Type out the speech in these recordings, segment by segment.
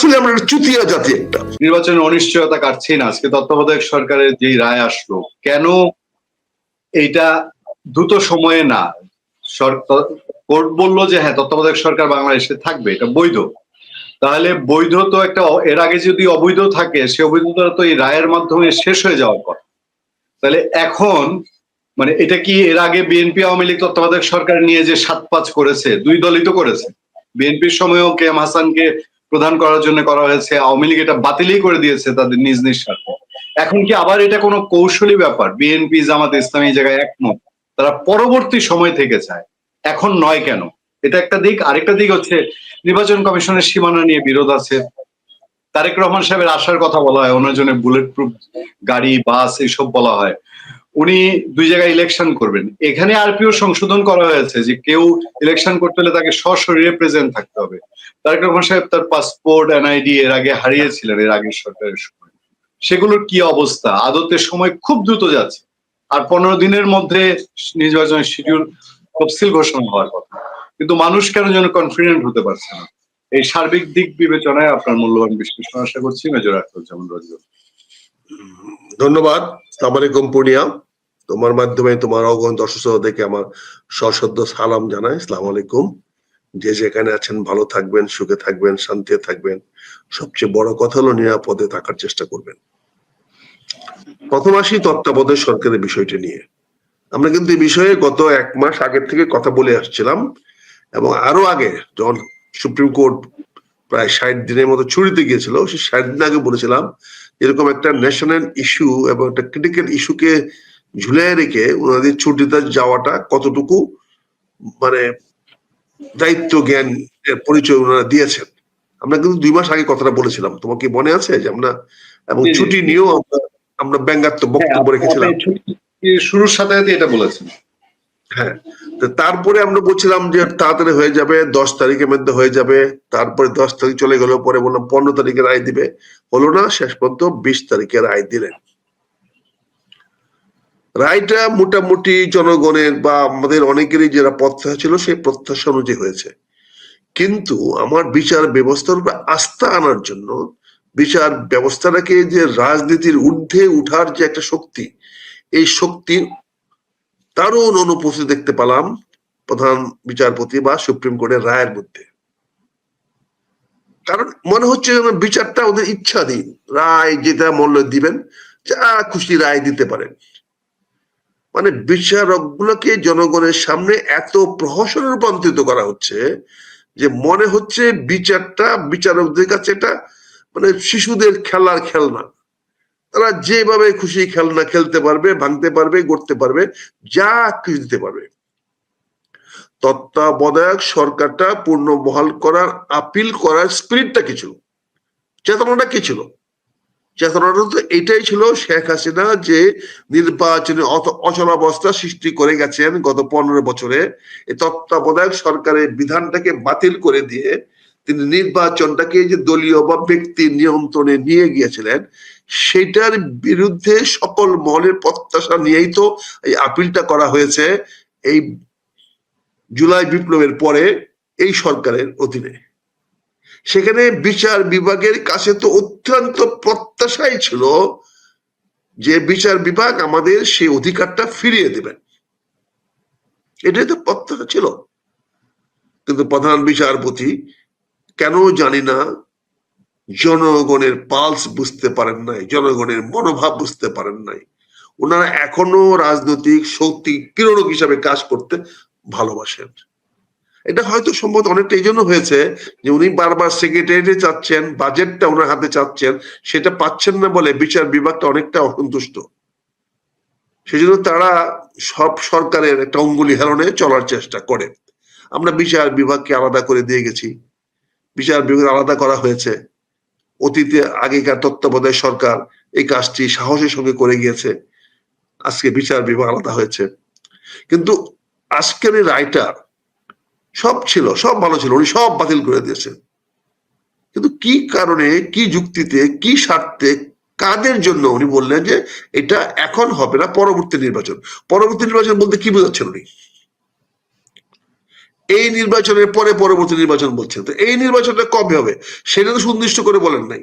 আসলে আমরা একটা চুতিয়া জাতি। একটা নির্বাচনের অনিশ্চয়তা কাটছেই না। আজকে তত্ত্বাবধায়ক সরকারের যে রায় আসলো, কেন এইটা দ্রুত সময়ে না, কোর্ট বললো যে হ্যাঁ তত্ত্বাবধায়ক সরকার বাংলাদেশে থাকবে, এটা বৈধ। তাহলে বৈধ তো একটা, এর আগে যদি অবৈধ থাকে সে অবৈধতা তো এই রায়ের মাধ্যমে শেষ হয়ে যাওয়ার কথা। তাহলে এখন মানে এটা কি এর আগে বিএনপি আওয়ামী লীগ তত্ত্বাবধায়ক সরকার নিয়ে যে ৭-৫ করেছে, দুই দলই তো করেছে। বিএনপির সময়ও কে এম হাসানকে প্রধান করার জন্য করা হয়েছে, আওয়ামী লীগ এটা বাতিলই করে দিয়েছে তাদের নিজ নিজ স্বার্থে। এখন কি আবার এটা কোনো কৌশলী ব্যাপার? বিএনপি জামাত ইসলামী এই জায়গায় একমত, তারা পরবর্তী সময় থেকে চায়, এখন নয় কেন? এটা একটা দিক। আরেকটা দিক হচ্ছে নির্বাচন কমিশনের সীমানা নিয়ে বিরোধ আছে। তারেক রহমান সাহেবের আসার কথা বলা হয়, ওনার জন্য বুলেট প্রুফ গাড়ি, বাস এইসব বলা হয়। উনি 2 জায়গায় ইলেকশন করবেন। এখানে আরপিও সংশোধন করা হয়েছে যে কেউ ইলেকশন করতে হলে তাকে সশরীরে প্রেজেন্ট থাকতে হবে। তারেক রহমান সাহেব তার পাসপোর্ট, এনআইডি এর আগে হারিয়েছিলেন এর আগের সরকারের সময়। সেগুলোর কি অবস্থা? আদতে সময় খুব দ্রুত যাচ্ছে, আর 15 দিনের মধ্যে নির্বাচনের শিডিউল তফসিল ঘোষণা হওয়ার কথা, কিন্তু মানুষ কেন যেন কনফিডেন্ট হতে পারছে না। এই সার্বিক দিক বিবেচনায় আপনার মূল্যবান বিশ্লেষণ আশা করছি মেজর আখতারুজ্জামান রাজীব। ধন্যবাদ। আসসালামু আলাইকুম পূর্ণিয়া, তোমার মাধ্যমে তোমার অগণিত অসুস্থতা দেখে আমার সশ্রদ্ধ সালাম জানাই। আসসালামু আলাইকুম। যে যেখানে আছেন ভালো থাকবেন, সুখে থাকবেন, শান্তিতে থাকবেন। সবচেয়ে বড় কথা হলো নিরাপদে থাকার চেষ্টা করবেন। প্রথম আসি তত্ত্বাবধায়ক সরকারের বিষয়টি নিয়ে। আমরা কিন্তু এই বিষয়ে গত 1 মাস আগের থেকে কথা বলে আসছিলাম, এবং আরো আগে যখন সুপ্রিম কোর্ট প্রায় 60 দিনের মতো ছুটিতে গিয়েছিল, সেই 60 দিন আগে বলেছিলাম এরকম একটা ন্যাশনাল ইস্যু এবং একটা ক্রিটিক্যাল ইস্যুকে ঝুলিয়ে রেখে ওনাদের ছুটিতে যাওয়াটা কতটুকু মানে দায়িত্ব জ্ঞান এর পরিচয় ওনারা দিয়েছেন। আমরা কিন্তু 2 মাস আগে কথাটা বলেছিলাম, তোমার কি মনে আছে? যে আমরা এবং ছুটি নিয়েও আমরা ব্যঙ্গাত্মক বক্তব্য রেখেছিলাম। শুরুর সাথে এটা বলেছেন। হ্যাঁ, তারপরে আমরা বলছিলাম যে তাড়াতাড়ি হয়ে যাবে, 10 তারিখের মধ্যে হয়ে যাবে। তারপরে 10 তারিখ চলে গেল, পরে বললাম 15 তারিখে রায় দিবে, হলো না। শেষ পর্যন্ত 20 তারিখে রায় দিলেন। রায়টা মোটামুটি জনগণের বা আমাদের অনেকেরই যেটা প্রত্যাশা ছিল সেই প্রত্যাশা অনুযায়ী হয়েছে। কিন্তু আমার বিচার ব্যবস্থার উপর আস্থা আনার জন্য, বিচার ব্যবস্থাটাকে যে রাজনীতির ঊর্ধ্বে উঠার যে একটা শক্তি, এই শক্তি দারুণ অনুপস্থিত দেখতে পেলাম প্রধান বিচারপতি বা সুপ্রিম কোর্টের রায়ের মধ্যে। কারণ মনে হচ্ছে যেন বিচারটা ওদের ইচ্ছাধীন, রায় যেটা মূল্য দিবেন, যা খুশি রায় দিতে পারেন। মানে বিচারক গুলোকে জনগণের সামনে এত প্রহসনে রূপান্তরিত করা হচ্ছে যে মনে হচ্ছে বিচারটা বিচারকদের কাছে এটা মানে শিশুদের খেলার খেলনা। তারা যেভাবে খুশি খেলনা খেলতে পারবে, ভাঙতে পারবে, গড়তে পারবে, যা কিছু দিতে পারবে। তত্ত্বাবধায়ক সরকারটা পূর্ণ বহাল করার, আপিল করার স্পিরিটটা কি ছিল, চেতনাটা কি ছিল? চেতনাটা তো এটাই ছিল, শেখ হাসিনা যে নির্বাচনে অচলাবস্থা সৃষ্টি করে গেছেন গত 15 বছরে, এই তত্ত্বাবধায়ক সরকারের বিধানটাকে বাতিল করে দিয়ে তিনি নির্বাচনটাকে যে দলীয় বা ব্যক্তির নিয়ন্ত্রণে নিয়ে গিয়েছিলেন, সেটার বিরুদ্ধে সকল মহলের প্রত্যাশা নিয়েই তো এই আপিলটা করা হয়েছে এই জুলাই বিপ্লবের পরে এই সরকারের অধীনে। সেখানে বিচার বিভাগের কাছে তো অত্যন্ত প্রত্যাশাই ছিল যে বিচার বিভাগ আমাদের সেই অধিকারটা ফিরিয়ে দেবেন, এটাই তো প্রত্যাশা ছিল। কিন্তু প্রধান বিচারপতি কেন জানি না জনগণের পালস বুঝতে পারেন নাই, জনগণের মনোভাব বুঝতে পারেন নাই। ওনারা এখনো রাজনৈতিক শক্তি কিরণক হিসাবে কাজ করতে ভালোবাসেন। এটা হয়তো সম্ভবত অনেকটা এই জন্য হয়েছে যে উনি বারবার সেক্রেটারিয়েটে চাচ্ছেন, বাজেটটা ওনার হাতে চাচ্ছেন, সেটা পাচ্ছেন না বলে বিচার বিভাগটা অনেকটা অসন্তুষ্ট। সেজন্য তারা সব সরকারের একটা অঙ্গুলি হেলনে চলার চেষ্টা করে। আমরা বিচার বিভাগকে আলাদা করে দিয়ে গেছি, বিচার বিভাগ আলাদা করা হয়েছে। অতীতে আগেকার তত্ত্বাবধায়ক সরকার এই কাজটি সাহসের সঙ্গে করে গিয়েছে, আজকে বিচার বিভাগ আলাদা হয়েছে। কিন্তু আজকের এই রায়টা সব ছিল, সব ভালো ছিল, উনি সব বাতিল করে দিয়েছেন। কিন্তু কি কারণে, কি যুক্তিতে, কি স্বার্থে, কাদের জন্য উনি বললেন যে এটা এখন হবে না, পরবর্তী নির্বাচন? পরবর্তী নির্বাচন বলতে কি বোঝাচ্ছেন উনি? এই নির্বাচনের পরে পরবর্তী নির্বাচন বলছেন, তো এই নির্বাচনটা কবে হবে সেটা তো সুনির্দিষ্ট করে বলেন নাই।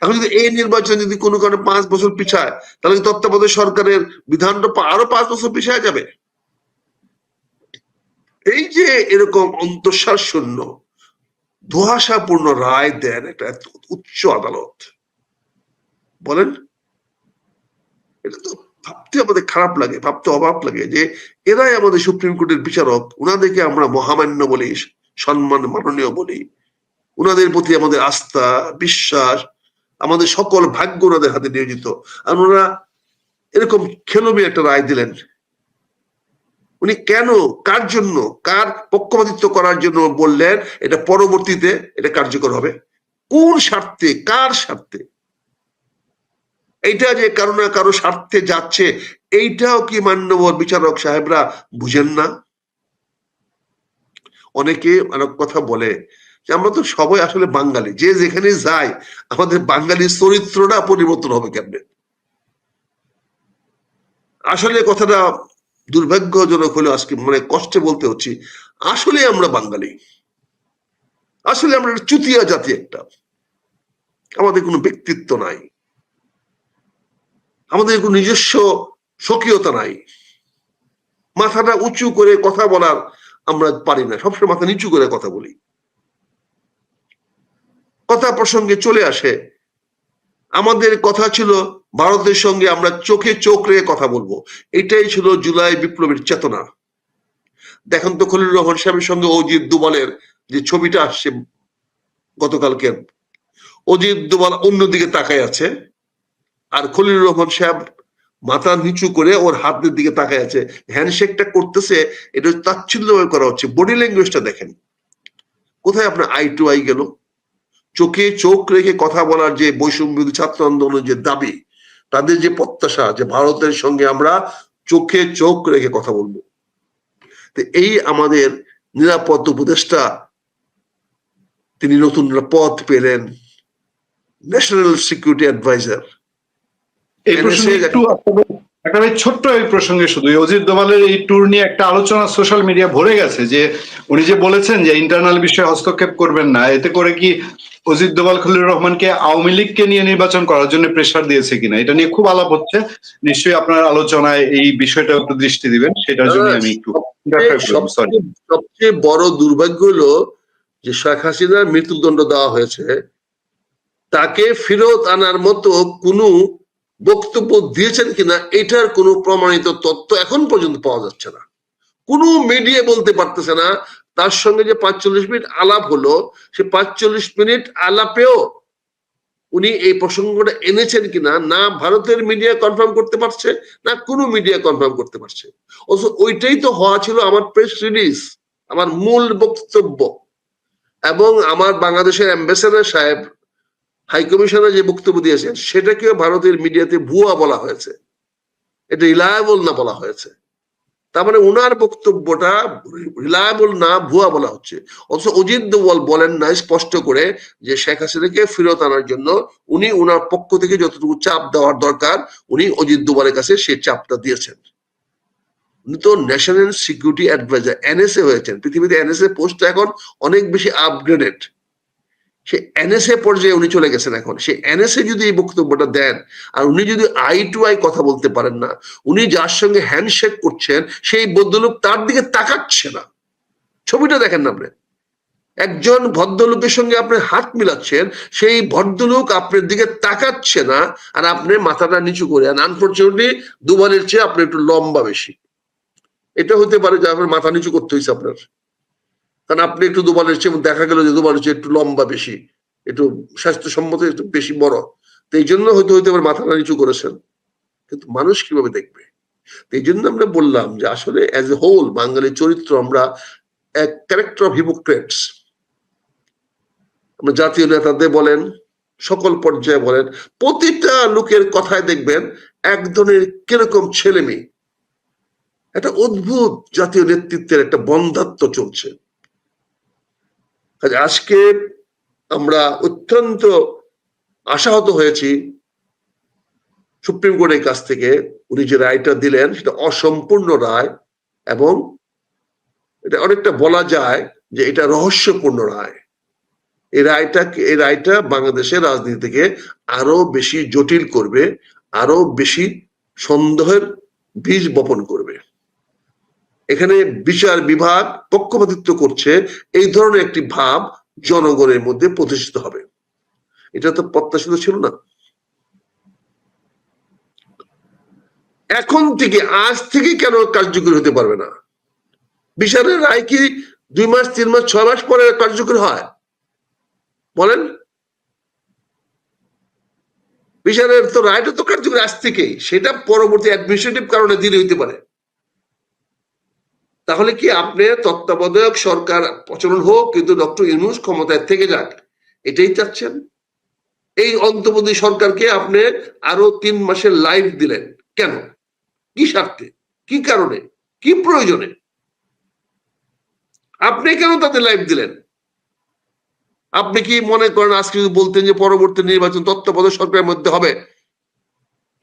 এখন যদি এই নির্বাচন যদি কোনো কারণে 5 বছর পিছায়, তাহলে তত্ত্বাবধায়ক সরকারের বিধানটা আরো 5 বছর পিছায় যাবে। এই যে এরকম অন্তঃসার শূন্য ধোঁয়াশাপূর্ণ রায় দেন একটা উচ্চ আদালত, বলেন এটা তো ভাবতে আমাদের খারাপ লাগে, ভাবতে অভাব লাগে যে এরাই আমাদের সুপ্রিম কোর্টের বিচারক, উনাদেরকে আমরা মহামান্য বলি, সম্মান মাননীয় বলি, উনাদের প্রতি আমাদের আস্থা বিশ্বাস, আমাদের সকল ভাগ্য ওনাদের হাতে নিয়োজিত, আর ওনারা এরকম খেলবি একটা রায় দিলেন। উনি কেন, কার জন্য, কার পক্ষপাতিত্ব করার জন্য বললেন এটা পরবর্তীতে এটা কার্যকর হবে? কোন স্বার্থে, কার স্বার্থে? এইটা যে কারো না কারো স্বার্থে যাচ্ছে, এইটাও কি মান্যবর বিচারক সাহেবরা বুঝেন না? অনেকে অনেক কথা বলে যে আমরা তো সবাই আসলে বাঙালি, যে যেখানে যাই আমাদের বাঙালির চরিত্রটা পরিবর্তন হবে কেমনে? আসলে কথাটা দুর্ভাগ্যজনক হলে আজকে মানে কষ্টে বলতে হচ্ছে, আসলে আমরা বাঙালি, আসলে আমরা চুতিয়া জাতি একটা, আমাদের কোনো ব্যক্তিত্ব নাই, আমাদের কোনো নিজস্ব স্বকীয়তা নাই, মাথাটা উঁচু করে কথা বলার আমরা পারি না, সবসময় মাথা নিচু করে কথা বলি, কথা প্রসঙ্গে চলে আসে। আমাদের কথা ছিল ভারতের সঙ্গে আমরা চোখে চোখ রেখে কথা বলবো, এটাই ছিল জুলাই বিপ্লবের চেতনা। দেখেন তো খলিলুর রহমান সাহেবের সঙ্গে অজিত দোভালের যে ছবিটা আসছে গতকালকে, অজিত দোভাল অন্যদিকে তাকায় আছে আর খলিলুর রহমান সাহেব মাথা নিচু করে ওর হাতের দিকে তাকায় আছে, হ্যান্ডশেকটা করতেছে, এটা তাচ্ছিল্যভাবে করা হচ্ছে। বডি ল্যাঙ্গুয়েজটা দেখেন, কোথায় আপনার আই টু আই গেল? চোখে চোখ রেখে কথা বলার যে বৈষম্য ছাত্র আন্দোলনের যে দাবি, তাদের যে প্রত্যাশা যে ভারতের সঙ্গে আমরা চোখে চোখ রেখে কথা বলবো, তো এই আমাদের নিরাপদ উপদেষ্টা তিনি নতুন পদ পেলেন, ন্যাশনাল সিকিউরিটি অ্যাডভাইজার। এই প্রসঙ্গে একটু একটা ছোট্ট এই প্রসঙ্গে শুধু অজিত দোভালের এই ট্যুর নিয়ে একটা আলোচনা সোশ্যাল মিডিয়া ভরে গেছে, যে উনি যে বলেছেন যে ইন্টারনাল বিষয়ে হস্তক্ষেপ করবেন না, এতে করে কি অজিত দোভাল খলিলুর রহমানকে আওয়ামী লীগকে নিয়ে নির্বাচন করার জন্য প্রেসার দিয়েছে কিনা, এটা নিয়ে খুব আলাপ হচ্ছে। নিশ্চয়ই আপনার আলোচনায় এই বিষয়টা একটু দৃষ্টি দিবেন, সেটার জন্য আমি একটু সবচেয়ে বড় দুর্ভাগ্য হলো যে শেখ হাসিনার মৃত্যুদণ্ড দেওয়া হয়েছে, তাকে ফেরত আনার মতো কোনো বক্তব্য দিয়েছেন কিনা এটার কোনো প্রমাণিত তথ্য এখন পর্যন্ত পাওয়া যাচ্ছে না। কোনো মিডিয়া বলতে পারতেছে না তার সঙ্গে যে 45 মিনিট আলাপ হলো, সে 45 মিনিট আলাপেও উনি এই প্রসঙ্গটা এনেছেন কিনা না ভারতের মিডিয়া কনফার্ম করতে পারছে, না কোনো মিডিয়া কনফার্ম করতে পারছে। ওইটাই তো হওয়া ছিল আমার প্রেস রিলিজ, আমার মূল বক্তব্য। এবং আমার বাংলাদেশের অ্যাম্বাসেডর সাহেব হাই কমিশনার যে বক্তব্য দিয়েছেন সেটাকে ভারতের মিডিয়াতে ভুয়া বলা হয়েছে, এটা রিলায়েবল না বলা হয়েছে। তার মানে ওনার বক্তব্যটা রিলায়েবল না, ভুয়া বলা হচ্ছে। অথচ অজিত দোভাল বলেন না স্পষ্ট করে যে শেখ হাসিনাকে ফেরত আনার জন্য উনি ওনার পক্ষ থেকে যতটুকু চাপ দেওয়ার দরকার উনি অজিত দোভালের কাছে সেই চাপটা দিয়েছেন। উনি তো ন্যাশনাল সিকিউরিটি অ্যাডভাইজার, এনএসএ হয়েছেন। পৃথিবীতে এনএসএ পোস্ট এখন অনেক বেশি আপগ্রেডেড, সে এনএসএ পর্যায়ে উনি চলে গেছেন এখন। সে এনএসএ যদি এই বক্তব্যটা দেন আর উনি যদি আই টু আই কথা বলতে পারেন না, উনি যার সঙ্গে হ্যান্ডশেক করছেন সেই ভদ্রলোক তার দিকে তাকাচ্ছে না, ছবিটা দেখেন না আপনি, একজন ভদ্রলোকের সঙ্গে আপনি হাত মিলাচ্ছেন, সেই ভদ্রলোক আপনার দিকে তাকাচ্ছে না আর আপনি মাথাটা নিচু করে। আর আনফর্চুনেটলি দুবারের চেয়ে আপনি একটু লম্বা বেশি, এটা হতে পারে যে আপনার মাথা নিচু করতে হয়েছে আপনার, কারণ আপনি একটু দুবারের চেয়ে দেখা গেল যে দুবারের চেয়ে একটু লম্বা বেশি, একটু স্বাস্থ্যসম্মত, একটু বেশি বড়, তো এই জন্য হয়তো হইতে পারে মাথাটা নিচু করেছেন। কিন্তু মানুষ কিভাবে দেখবে? এই জন্য আমরা বললাম যে আসলে অ্যাজ এ হোল বাঙালির চরিত্র আমরা এক ক্যারেক্টার অফ হিপোক্রেটস। আমরা জাতীয় নেতাদের বলেন, সকল পর্যায়ে বলেন, প্রতিটা লোকের কথায় দেখবেন এক ধরনের কিরকম ছেলে মেয়ে, একটা অদ্ভুত জাতীয় নেতৃত্বের একটা বন্ধাত্ব চলছে। আজকে আমরা অত্যন্ত আশাহত হয়েছি সুপ্রিম কোর্টের কাছ থেকে। উনি যে রায়টা দিলেন সেটা অসম্পূর্ণ রায় এবং এটা অনেকটা বলা যায় যে এটা রহস্যপূর্ণ রায়। এই রায়টা বাংলাদেশের রাজনীতিকে আরো বেশি জটিল করবে, আরো বেশি সন্দেহের বীজ বপন করবে। এখানে বিচার বিভাগ পক্ষপাতিত্ব করছে, এই ধরনের একটি ভাব জনগণের মধ্যে প্রতিষ্ঠিত হবে। এটা তো প্রত্যাশিত ছিল না। এখন থেকে, আজ থেকে কেন কার্যকরী হতে পারবে না? বিচারের রায় কি 2 মাস 3 মাস 6 মাস পরে কার্যকরী হয়? বলেন। বিচারের তো রায়টা তো কার্যকরী আজ থেকেই, সেটা পরবর্তী অ্যাডমিনিস্ট্রেটিভ কারণে দেরি হইতে পারে। তাহলে কি আপনি তত্ত্বাবধায়ক সরকার প্রচলন হোক, কিন্তু ডক্টর ইউনূস ক্ষমতায় থেকে যাক, এটাই চাচ্ছেন? এই অন্তর্বর্তী সরকারকে আপনি আরো 3 মাসের লাইফ দিলেন কেন? কি স্বার্থে, কি কারণে, কি প্রয়োজনে আপনি কেন তাদের লাইফ দিলেন? আপনি কি মনে করেন আজকে যদি বলতেন যে পরবর্তী নির্বাচন তত্ত্বাবধায়ক সরকারের মধ্যে হবে,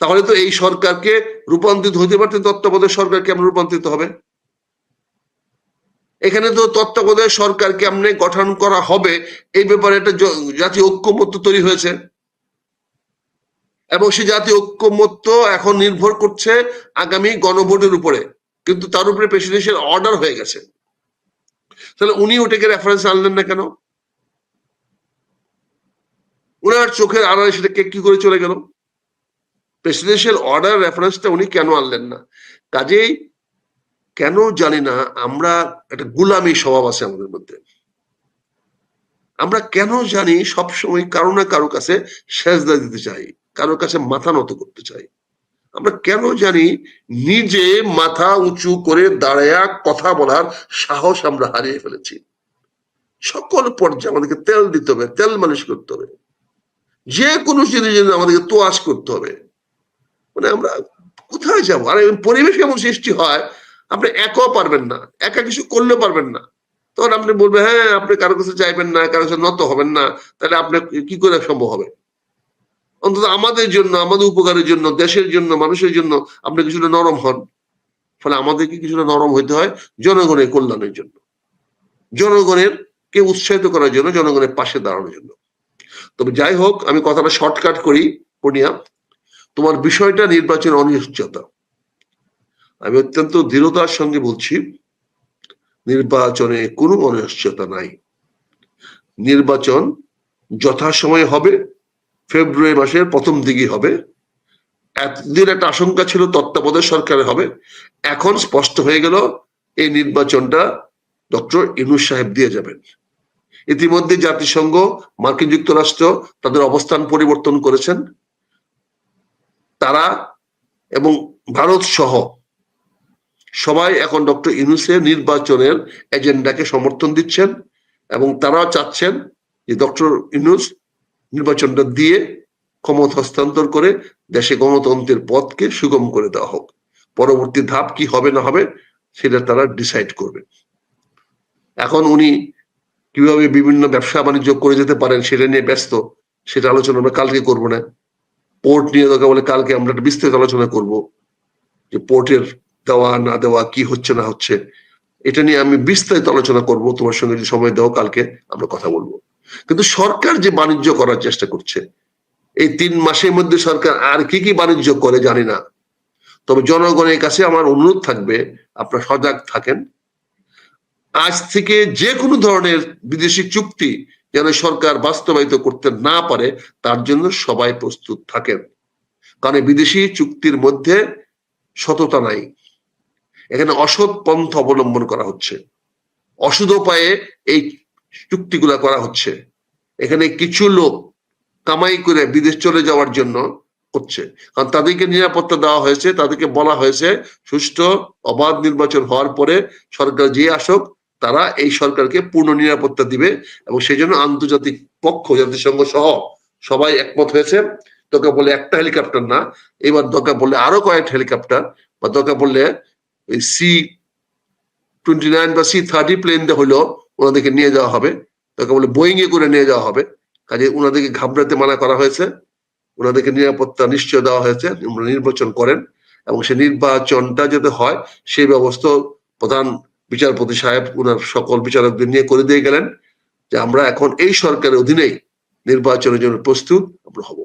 তাহলে তো এই সরকারকে রূপান্তরিত হতে পারতেন, তত্ত্বাবধায়ক সরকার কেমন রূপান্তরিত হবে? এখানে তো তত্ত্বাবধায়ক সরকার কেমনে গঠন করা হবে এই ব্যাপারে একটা জাতীয় ঐক্যমত্য তৈরি হয়েছে, এবং সেই জাতীয় ঐক্যমত্য এখন নির্ভর করছে আগামী গণভোটের উপরে, কিন্তু তার উপরে প্রেসিডেন্সিয়াল অর্ডার হয়ে গেছে। তাহলে উনি ওটাকে রেফারেন্স আনলেন না কেন? ওনার চোখের আড়ালে সেটা কি করে চলে গেল? প্রেসিডেন্সিয়াল অর্ডার রেফারেন্সটা উনি কেন আনলেন না? কাজেই কেন জানি না, আমরা একটা গুলামী স্বভাব আছে আমাদের মধ্যে। আমরা কেন জানি সবসময় কারো না কারো কাছে সেজদা দিতে চাই, কারোর কাছে মাথা নত করতে চাই। আমরা কেন জানি নিজে মাথা উঁচু করে দাঁড়ায়া কথা বলার সাহস আমরা হারিয়ে ফেলেছি। সকল পর্যায়ে আমাদেরকে তেল দিতে হবে, তেল মালিশ করতে হবে, যে কোনো জিনিস আমাদেরকে তোয়াজ করতে হবে। মানে আমরা কোথায় যাবো? আর পরিবেশ এমন সৃষ্টি হয়, আপনি একাও পারবেন না, একা কিছু করলে পারবেন না, তখন আপনি বলবেন হ্যাঁ আপনি কারো কাছে চাইবেন না, কারো কাছে নত হবেন না, তাহলে আপনি কি করে সম্ভব হবে? অন্তত আমাদের জন্য, আমাদের উপকারের জন্য, দেশের জন্য, মানুষের জন্য আপনি কিছুটা নরম হন। ফলে আমাদেরকে কিছুটা নরম হইতে হয় জনগণের কল্যাণের জন্য, জনগণের কে উৎসাহিত করার জন্য, জনগণের পাশে দাঁড়ানোর জন্য। তবে যাই হোক, আমি কথাটা শর্টকাট করি। পূর্ণিয়া, তোমার বিষয়টা নির্বাচনের অনিশ্চয়তা, আমি অত্যন্ত দৃঢ়তার সঙ্গে বলছি, নির্বাচনে কোনো অনিশ্চয়তা নাই। নির্বাচন যথাসময়ে হবে, ফেব্রুয়ারি মাসের প্রথম দিকে হবে। এতদিন একটা আশঙ্কা ছিল তত্ত্বাবধায়ক সরকারে হবে, এখন স্পষ্ট হয়ে গেল এই নির্বাচনটা ডক্টর ইউনূস সাহেব দিয়ে যাবেন। ইতিমধ্যে জাতিসংঘ, মার্কিন যুক্তরাষ্ট্র তাদের অবস্থান পরিবর্তন করেছেন। তারা এবং ভারত সহ সবাই এখন ডক্টর ইউনূসের নির্বাচনের এজেন্ডাকে সমর্থন দিচ্ছেন, এবং তারাও চাচ্ছেন যে ডক্টর ইউনূস নির্বাচনটা দিয়ে ক্ষমতা হস্তান্তর করে দেশে গণতন্ত্রের পথকে সুগম করে দেওয়া হোক। পরবর্তী ধাপ কি হবে না হবে সেটা তারা ডিসাইড করবে। এখন উনি কিভাবে বিভিন্ন ব্যবসা বাণিজ্য করে যেতে পারেন সেটা নিয়ে ব্যস্ত, সেটা আলোচনা আমরা কালকে করবো না। পোর্ট নিয়ে দরকার বলে কালকে আমরা একটা বিস্তারিত আলোচনা করব, যে পোর্টের দেওয়া না দেওয়া, কি হচ্ছে না হচ্ছে, এটা নিয়ে আমি বিস্তারিত আলোচনা করব। তোমার সঙ্গে যদি সময় দাও কালকে আমরা কথা বলবো। কিন্তু সরকার যে বাণিজ্য করার চেষ্টা করছে, এই 3 মাসের মধ্যে সরকার আর কি কি বাণিজ্য করে জানি না। তবে জনগণের কাছে আমার অনুরোধ থাকবে, আপনারা সজাগ থাকেন। আজ থেকে যে কোনো ধরনের বিদেশি চুক্তি যেন সরকার বাস্তবায়িত করতে না পারে, তার জন্য সবাই প্রস্তুত থাকেন। কারণ বিদেশি চুক্তির মধ্যে সততা নাই, এখানে অসৎ পন্থা অবলম্বন করা হচ্ছে, অসৎ উপায়ে এই চুক্তিগুলা করা হচ্ছে। এখানে কিছু লোক কামাই করে বিদেশ চলে যাওয়ার জন্য করছে, কারণ তাদেরকে নিরাপত্তা দেওয়া হয়েছে, তাদেরকে বলা হয়েছে সুষ্ঠু অবাধ নির্বাচন হওয়ার পরে সরকার যে আসুক তারা এই সরকারকে পূর্ণ নিরাপত্তা দিবে, এবং সেই জন্য আন্তর্জাতিক পক্ষ, জাতিসংঘ সহ সবাই একমত হয়েছে। তোকে বলে একটা হেলিকপ্টার না, এবার দরকার বললে আরো কয়েকটা হেলিকপ্টার, বা দরকার বললে C-29 বা C-30 প্লেন দিয়ে হইলো ওনাদেরকে নিয়ে যাওয়া হবে, দরকার বলে বোয়িং এ করে নিয়ে যাওয়া হবে। কাজে ওনাদেরকে ঘাবড়াতে মানা করা হয়েছে, ওনাদেরকে নিরাপত্তা নিশ্চয় দেওয়া হয়েছে, নির্বাচন করেন, এবং সেই নির্বাচনটা যাতে হয় সেই ব্যবস্থা প্রধান বিচারপতি সাহেব ওনার সকল বিচারকদের নিয়ে করে দিয়ে গেলেন যে আমরা এখন এই সরকারের অধীনেই নির্বাচনের জন্য প্রস্তুত আমরা হব।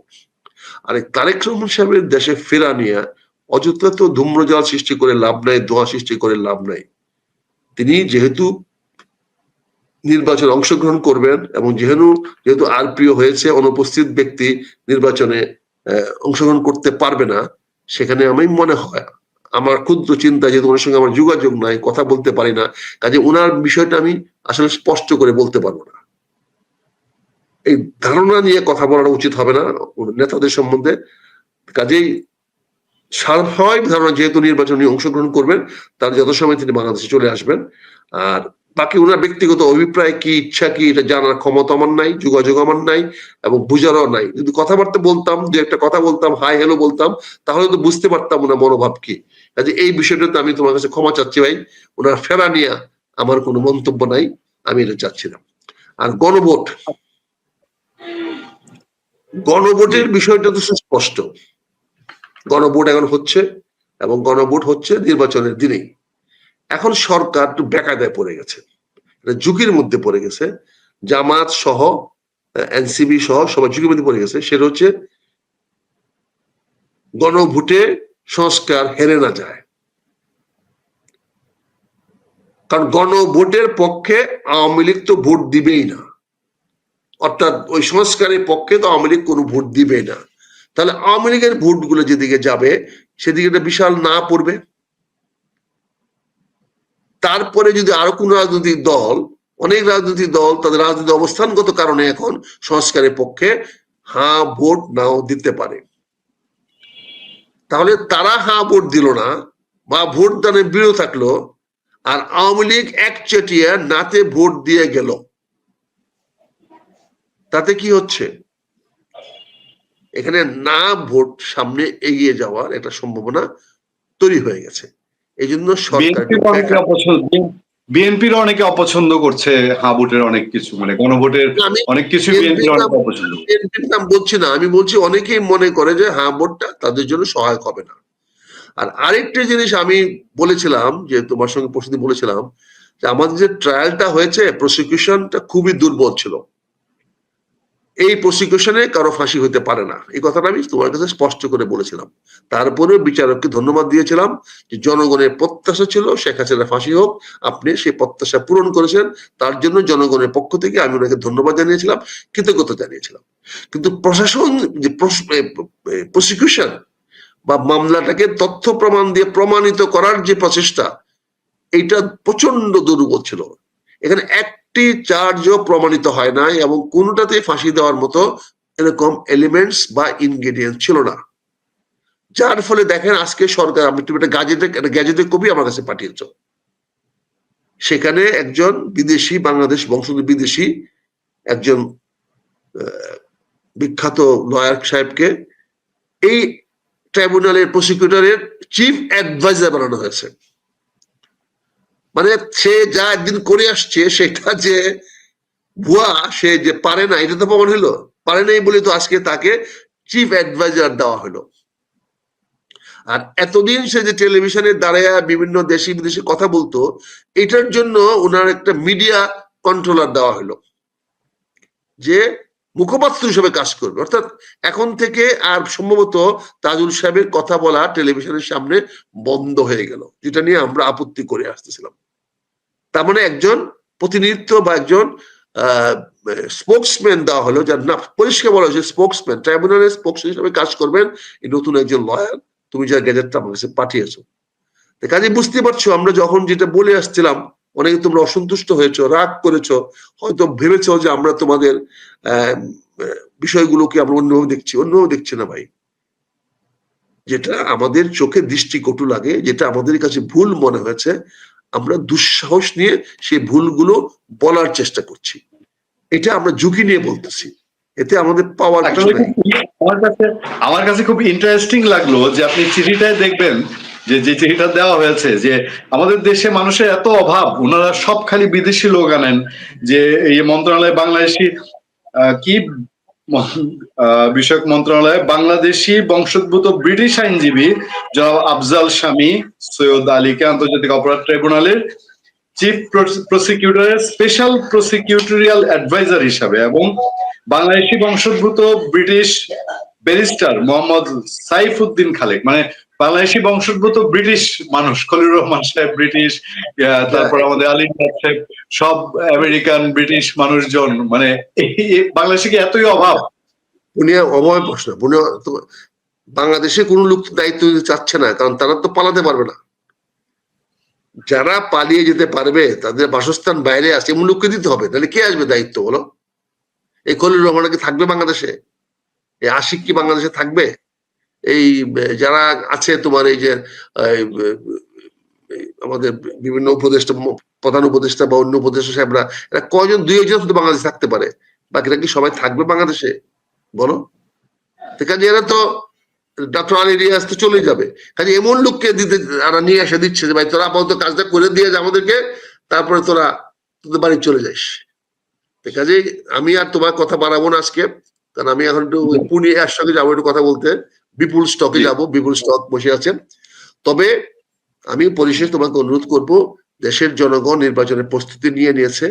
আর তারেক রহমান সাহেবের দেশে ফেরা নিয়ে অযথা তো ধূম্রজাল সৃষ্টি করে লাভ নাই, ধোঁয়া সৃষ্টি করে লাভ নাই। তিনি যেহেতু নির্বাচনে অংশগ্রহণ করবেন এবং যেহেতু আরপিও হয়েছে, অনুপস্থিত ব্যক্তি নির্বাচনে অংশগ্রহণ করতে পারবে না, সেখানে আমি মনে হয় আমার ক্ষুদ্র চিন্তা, যেহেতু ওনার সঙ্গে আমার যোগাযোগ নাই, কথা বলতে পারি না, কাজে ওনার বিষয়টা আমি আসলে স্পষ্ট করে বলতে পারবো না। এই ধারণা নিয়ে কথা বলাটা উচিত হবে না নেতাদের সম্বন্ধে। কাজেই স্বাভাবিক ধারণা, যেহেতু নির্বাচনে অংশগ্রহণ করবেন, তার যত সময় তিনি বাংলাদেশে চলে আসবেন। আর বাকি ওনার ব্যক্তিগত অভিপ্রায় কি, ইচ্ছা কি, এটা জানার ক্ষমতা আমার নাই, যোগাযোগ আমার নাই এবং বুঝারও নাই। যদি কথাবার্তা বলতাম, দু একটা কথা বলতাম, হাই হ্যালো বলতাম, তাহলে তো বুঝতে পারতাম ওনার মনোভাব কি। কাজে এই বিষয়টাতে আমি তোমার কাছে ক্ষমা চাচ্ছি ভাই, ওনার ফেরা নিয়ে আমার কোনো মন্তব্য নাই, আমি এটা চাচ্ছি না। আর গণভোটের বিষয়টা তো সুস্পষ্ট। গণভোট এখন হচ্ছে এবং গণভোট হচ্ছে নির্বাচনের দিনেই। এখন সরকার একটু বেকায়দায় পড়ে গেছে, ঝুঁকির মধ্যে পড়ে গেছে। জামাত সহ, এনসিবি সহ সবাই ঝুঁকির মধ্যে পড়ে গেছে। সেটা হচ্ছে গণভোটে সংস্কার হেরে না যায়। কারণ গণভোটের পক্ষে আওয়ামী লীগ তো ভোট দিবেই না, অর্থাৎ ওই সংস্কারের পক্ষে তো আওয়ামী লীগ কোনো ভোট দিবে না। তাহলে আওয়ামী লীগের ভোটগুলো যেদিকে যাবে সেদিকে একটা বিশাল না পড়বে। তারপরে যদি আরো কোন রাজনৈতিক দল, অনেক রাজনৈতিক দল তাদের রাজনৈতিক অবস্থানগত কারণে এখন সংস্কারের পক্ষে হ্যাঁ ভোট নাও দিতে পারে, তাহলে তারা হ্যাঁ ভোট দিল না বা ভোট দানে বিরত থাকলো, আর আওয়ামী লীগ একচেটিয়া নাতে ভোট দিয়ে গেল, তাতে কি হচ্ছে? এখানে না ভোট সামনে এগিয়ে যাওয়ার একটা সম্ভাবনা তৈরি হয়ে গেছে। এই জন্য সরকার বিএনপির অনেকে অপছন্দ করছে হাবুটের অনেক কিছু, মানে গণভোটের অনেক কিছু বিএনপির অনেক অপছন্দ। বিএনপির নাম বলছি না, আমি বলছি অনেকেই মনে করে যে হ্যাঁ ভোটটা তাদের জন্য সহায়ক হবে না। আর আরেকটা জিনিস আমি বলেছিলাম, যে তোমার সঙ্গে প্রশ্ন বলেছিলাম যে আমাদের যে ট্রায়ালটা হয়েছে, প্রসিকিউশনটা খুবই দুর্বল ছিল। এই প্রসিকিউশনে কারো ফাঁসি হতে পারে না, এই কথাটা আমি তোমার কাছে স্পষ্ট করে বলেছিলাম। তারপরে বিচারককে ধন্যবাদ দিয়েছিলাম যে জনগণের প্রত্যাশা ছিল শেখ হাসিনা ফাঁসি হোক, আপনি সেই প্রত্যাশা পূরণ করেছেন, তার জন্য জনগণের পক্ষ থেকে আমি ওনাকে ধন্যবাদ জানিয়েছিলাম, কৃতজ্ঞতা জানিয়েছিলাম। কিন্তু প্রশাসন যে প্রসিকিউশন বা মামলাটাকে তথ্য প্রমাণ দিয়ে প্রমাণিত করার যে প্রচেষ্টা, এইটা প্রচন্ড দুর্বল ছিল। এখানে একটি চার্জও প্রমাণিত হয় নাই এবং কোনটাতে ফাঁসি দেওয়ার মতো এরকম এলিমেন্টস বা ইনগ্রেডিয়েন্ট ছিল না। যার ফলে দেখেন আজকে সরকার, আমি তুমি একটা গ্যাজেটের কপি আমার কাছে পাঠিয়েছ, সেখানে একজন বিদেশি, বাংলাদেশ বংশোদ্ভূত বিদেশি একজন বিখ্যাত লয়ার সাহেবকে এই ট্রাইব্যুনালের প্রসিকিউটরের চিফ অ্যাডভাইজার বানানো হয়েছে। মানে সে যা একদিন করে আসছে সেটা যে ভুয়া, সে যে পারে না, এটা তো প্রমাণ হলো। পারে নাই বলে তো আজকে তাকে চিফ অ্যাডভাইজার দেওয়া হলো। আর এতদিন সে যে টেলিভিশনে দাঁড়ায় বিভিন্ন দেশি বিদেশি কথা বলতো, এটার জন্য ওনার একটা মিডিয়া কন্ট্রোলার দেওয়া হলো যে মুখপাত্র হিসেবে কাজ করবে। অর্থাৎ এখন থেকে আর সম্ভবত তাজুল সাহেবের কথা বলা টেলিভিশনের সামনে বন্ধ হয়ে গেল, যেটা নিয়ে আমরা আপত্তি করে আসতেছিলাম। তার মানে একজন প্রতিনিধিত্ব বা একজন স্পোকসম্যান দেওয়া হলো, যার না পরিষ্কার বলা হয়েছে স্পোকসম্যান, ট্রাইব্যুনালের স্পোকসম্যান হিসেবে কাজ করবেন এই নতুন একজন লয়ার, তুমি যার গ্যাজেটটা আমার কাছে পাঠিয়েছো। কাজে বুঝতে পারছো আমরা যখন যেটা বলে আসছিলাম, অনেকে তোমরা অসন্তুষ্ট হয়েছো, রাগ করেছো, হয়তো ভেবেছো যে আমরা তোমাদের বিষয়গুলোকে আমরা অন্যভাবে দেখছি। অন্যভাবে দেখছি না ভাই, যেটা আমাদের চোখে দৃষ্টিকটু লাগে, যেটা আমাদের কাছে ভুল মনে হয়েছে, আমরা দুঃসাহস নিয়ে সেই ভুলগুলো বলার চেষ্টা করছি। এটা আমরা ঝুঁকি নিয়ে বলতেছি, এতে আমাদের পাওয়ার কিছু নাই। আমার কাছে খুব ইন্টারেস্টিং লাগলো যে আপনি চিঠিটায় দেখবেন যে চিঠিটা দেওয়া হয়েছে যে আমাদের দেশে মানুষের এত অভাব, ওনারা সব খালি বিদেশি লোক আনেন, যে এই মন্ত্রণালয় বাংলাদেশি কি বিষয়ক মন্ত্রণালয়ে বাংলাদেশি বংশোদ্ভূত ব্রিটিশ আইনজীবী জনাব আফজাল শামী সৈয়দ আলীকে আন্তর্জাতিক অপরাধ ট্রাইব্যুনালের চিফ প্রসিকিউটরের স্পেশাল প্রসিকিউটোরিয়াল অ্যাডভাইজার হিসাবে এবং বাংলাদেশি বংশোদ্ভূত ব্রিটিশ ব্যারিস্টার মোহাম্মদ সাইফুদ্দিন খালেক, মানে বাংলাদেশি বংশোদ্ভূত ব্রিটিশ মানুষ, খলিলুর রহমান সাহেব ব্রিটিশ, তারপর আমাদের আলী সাহেব সব আমেরিকান ব্রিটিশ মানুষজন, মানে বাংলাদেশে কি এতই অভাব? উনি অভাবে প্রশ্ন, বাংলাদেশে কোনো লোক দায়িত্ব দিতে চাচ্ছে না, কারণ তারা তো পালাতে পারবে না। যারা পালিয়ে যেতে পারবে, তাদের বাসস্থান বাইরে আছে, এমন লোককে দিতে হবে, তাহলে কে আসবে দায়িত্ব বলো? এই খলিলুর রহমান কি থাকবে বাংলাদেশে? এই আশিক কি বাংলাদেশে থাকবে? এই যারা আছে তোমার এই যে আমাদের বিভিন্ন উপদেষ্টা, প্রধান উপদেষ্টা বা অন্য উপদেষ্টা সাহেবরা, এরা কয়জন, দুই একজন শুধু বাংলাদেশে থাকতে পারে, বাকিরা কি সবাই থাকবে বাংলাদেশে বলো? কাজে এরা তো ডক্টর আলী রিয়াজ তো চলে যাবে, কাজে এমন লোককে দিতে এরা নিয়ে এসে দিচ্ছে যে ভাই তোরা আপাতত কাজটা করে দিয়ে যা আমাদেরকে, তারপরে তোরা তোদের বাড়ি চলে যাস। কাজে আমি আর তোমার কথা বাড়াবো না আজকে, কারণ আমি এখন একটু পুনে একসঙ্গে যাবো একটু কথা বলতে, বিপুল স্টকে যাব, বিপুল স্টক বসে আছেন। তবে আমি পরিশেষে তোমাকে অনুরোধ করব, দেশের জনগণ নির্বাচনের প্রস্তুতি নিয়ে নিয়েছে,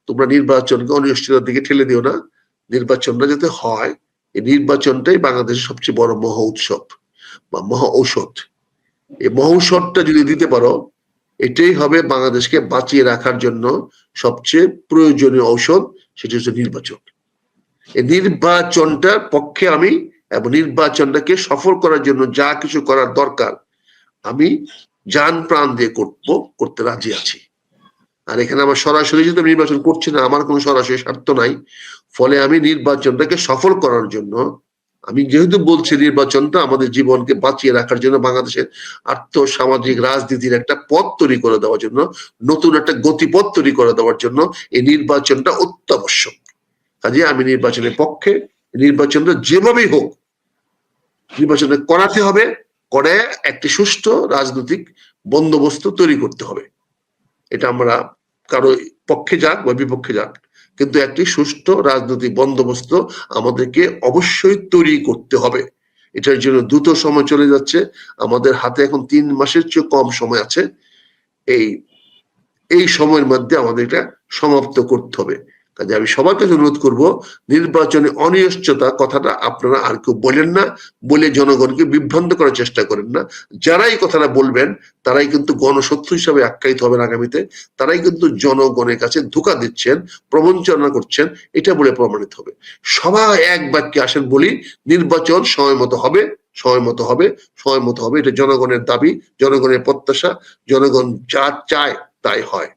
তোমরা নির্বাচনকে অনিশ্চয়তার দিকে ঠেলে দিও না। নির্বাচনটা যাতে হয়, এই নির্বাচনটাই বাংলাদেশের সবচেয়ে বড় মহা উৎসব বা মহা ঔষধ। এই মহা ঔষধটা যদি দিতে পারো, এটাই হবে বাংলাদেশকে বাঁচিয়ে রাখার জন্য সবচেয়ে প্রয়োজনীয় ঔষধ, সেটি হচ্ছে নির্বাচন। এই নির্বাচনটার পক্ষে আমি, এবং নির্বাচনটাকে সফল করার জন্য যা কিছু করার দরকার আমি জান প্রাণ দিয়ে করতে রাজি আছি। আর এখানে আমার সরাসরি যদি নির্বাচন করছি না, আমার কোনো সরাসরি স্বার্থ নাই, ফলে আমি নির্বাচনটাকে সফল করার জন্য, আমি যেহেতু বলছি নির্বাচনটা আমাদের জীবনকে বাঁচিয়ে রাখার জন্য, বাংলাদেশের আর্থসামাজিক রাজনীতির একটা পথ তৈরি করে দেওয়ার জন্য, নতুন একটা গতিপথ তৈরি করে দেওয়ার জন্য এই নির্বাচনটা অত্যাবশ্যক। কাজে আমি নির্বাচনের পক্ষে, নির্বাচনটা যেভাবেই হোক নির্বাচনটা করাতে হবে, করে একটি সুষ্ঠু রাজনৈতিক বন্দোবস্ত তৈরি করতে হবে। এটা আমরা কারো পক্ষে যাক বা বিপক্ষে যাক, কিন্তু একটি সুষ্ঠু রাজনৈতিক বন্দোবস্ত আমাদেরকে অবশ্যই তৈরি করতে হবে। এটার জন্য দ্রুত সময় চলে যাচ্ছে, আমাদের হাতে এখন 3 মাসের চেয়ে কম সময় আছে। এই সময়ের মধ্যে আমাদের এটা সমাপ্ত করতে হবে। কাজে আমি সবার কাছে অনুরোধ করব, নির্বাচনে অনিশ্চয়তা কথাটা আপনারা আর কেউ বলেন না, বলে জনগণকে বিভ্রান্ত করার চেষ্টা করেন না। যারা এই কথাটা বলবেন তারাই কিন্তু গণশত্রু হিসাবে আখ্যায়িত হবেন আগামীতে, তারাই কিন্তু জনগণের কাছে ধোঁকা দিচ্ছেন, প্রবঞ্চনা করছেন, এটা বলে প্রমাণিত হবে। সবাই এক বাক্যে আসেন বলি, নির্বাচন সময় মতো হবে, সময় মতো হবে, সময় মতো হবে। এটা জনগণের দাবি, জনগণের প্রত্যাশা, জনগণ যা চায় তাই হয়।